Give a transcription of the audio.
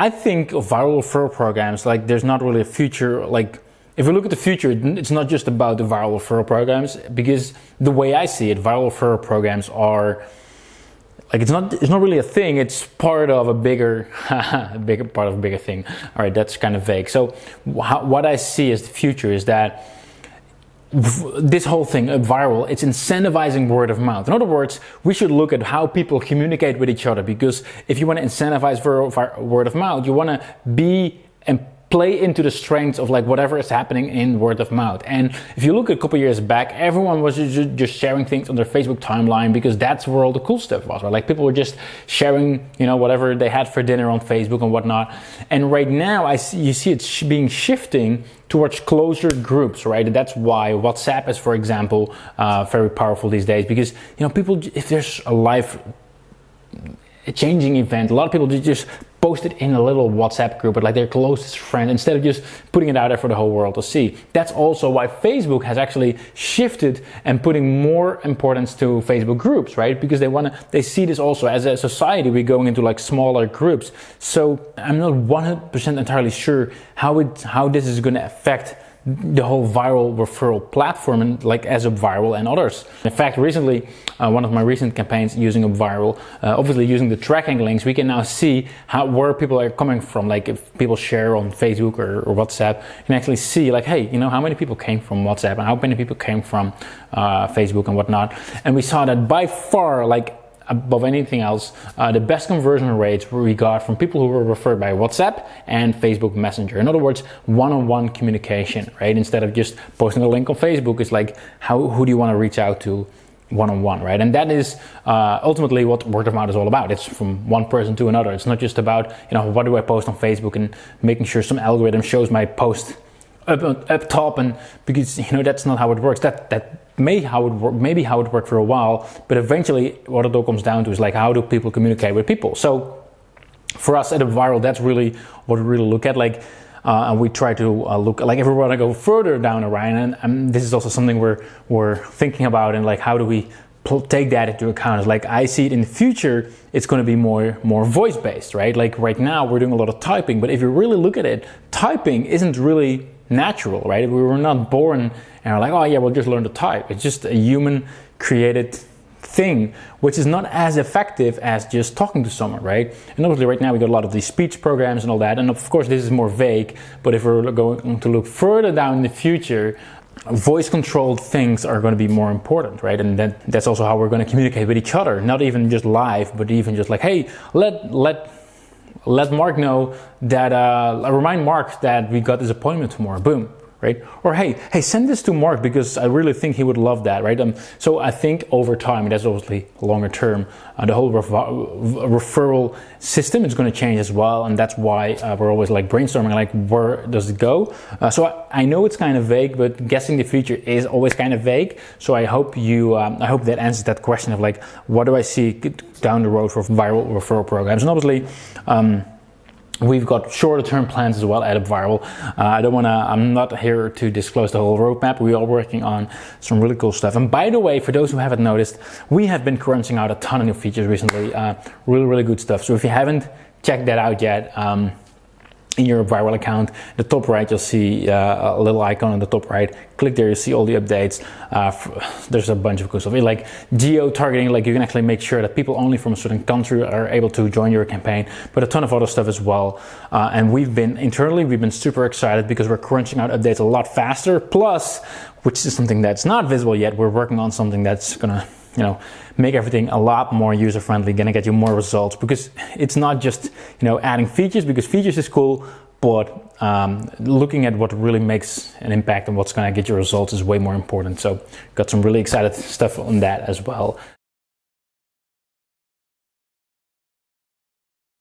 I think of viral referral programs, like there's not really a future. Like if we look at the future, it's not just about the viral referral programs, because the way I see it, viral referral programs are like, it's not really a thing. It's part of a bigger, part of a bigger thing. All right, that's kind of vague. So what I see as the future is that this whole thing, viral, it's incentivizing word of mouth. In other words, we should look at how people communicate with each other, because if you want to incentivize word of mouth, you want to be and play into the strengths of like whatever is happening in word of mouth. And if you look a couple years back, everyone was just sharing things on their Facebook timeline, because that's where all the cool stuff was, right? Like people were just sharing, you know, whatever they had for dinner on Facebook and whatnot. And right now you see it being shifting towards closer groups, right? And that's why WhatsApp is, for example, very powerful these days, because, you know, people, if there's a changing event, a lot of people just post it in a little WhatsApp group, but like their closest friend, instead of just putting it out there for the whole world to see. That's also why Facebook has actually shifted and putting more importance to Facebook groups, right? Because they see this also as a society, we're going into like smaller groups. So I'm not 100% entirely sure how this is going to affect the whole viral referral platform, and like as UpViral and others. In fact, recently, one of my recent campaigns using UpViral, obviously using the tracking links, we can now see where people are coming from. Like if people share on Facebook or WhatsApp, you can actually see like, hey, you know, how many people came from WhatsApp and how many people came from Facebook and whatnot. And we saw that by far, like above anything else, the best conversion rates we got from people who were referred by WhatsApp and Facebook Messenger. In other words, one-on-one communication, right? Instead of just posting a link on Facebook, it's like, who do you want to reach out to one-on-one, right? And that is ultimately what word of mouth is all about. It's from one person to another. It's not just about, you know, what do I post on Facebook and making sure some algorithm shows my post up top, and because, you know, that's not how it works. That maybe how it worked for a while, but eventually what it all comes down to is like, how do people communicate with people? So for us at UpViral, that's really what we really look at. Like and we try to look, like if we want to go further down the line, and this is also something we're thinking about, and like how do we take that into account. It's like, I see it in the future, it's going to be more voice based, right? Like right now we're doing a lot of typing, but if you really look at it, typing isn't really natural, right? We were not born and are like, oh yeah, we'll just learn to type. It's just a human created thing, which is not as effective as just talking to someone, right? And obviously right now we got a lot of these speech programs and all that, and of course this is more vague, but if we're going to look further down in the future, voice controlled things are going to be more important, right? And that's also how we're going to communicate with each other, not even just live, but even just like, hey, let Mark know that, remind Mark that we got this appointment tomorrow, boom, right? Or hey, send this to Mark because I really think he would love that, right? So I think over time, that's obviously longer term, the whole referral system is going to change as well, and that's why we're always like brainstorming, like where does it go? So I know it's kind of vague, but guessing the future is always kind of vague. So I hope I hope that answers that question of like, what do I see down the road for viral referral programs? And obviously, we've got shorter term plans as well at UpViral. I'm not here to disclose the whole roadmap. We are working on some really cool stuff. And by the way, for those who haven't noticed, we have been crunching out a ton of new features recently. Really good stuff. So if you haven't checked that out yet, in your UpViral account, the top right, you'll see a little icon on the top right. Click there, you see all the updates. There's a bunch of cool stuff. Like geo-targeting, like you can actually make sure that people only from a certain country are able to join your campaign, but a ton of other stuff as well. And internally, we've been super excited because we're crunching out updates a lot faster. Plus, which is something that's not visible yet, we're working on something that's gonna, you know, make everything a lot more user-friendly, gonna get you more results, because it's not just, you know, adding features, because features is cool, but looking at what really makes an impact and what's gonna get you results is way more important. So got some really excited stuff on that as well.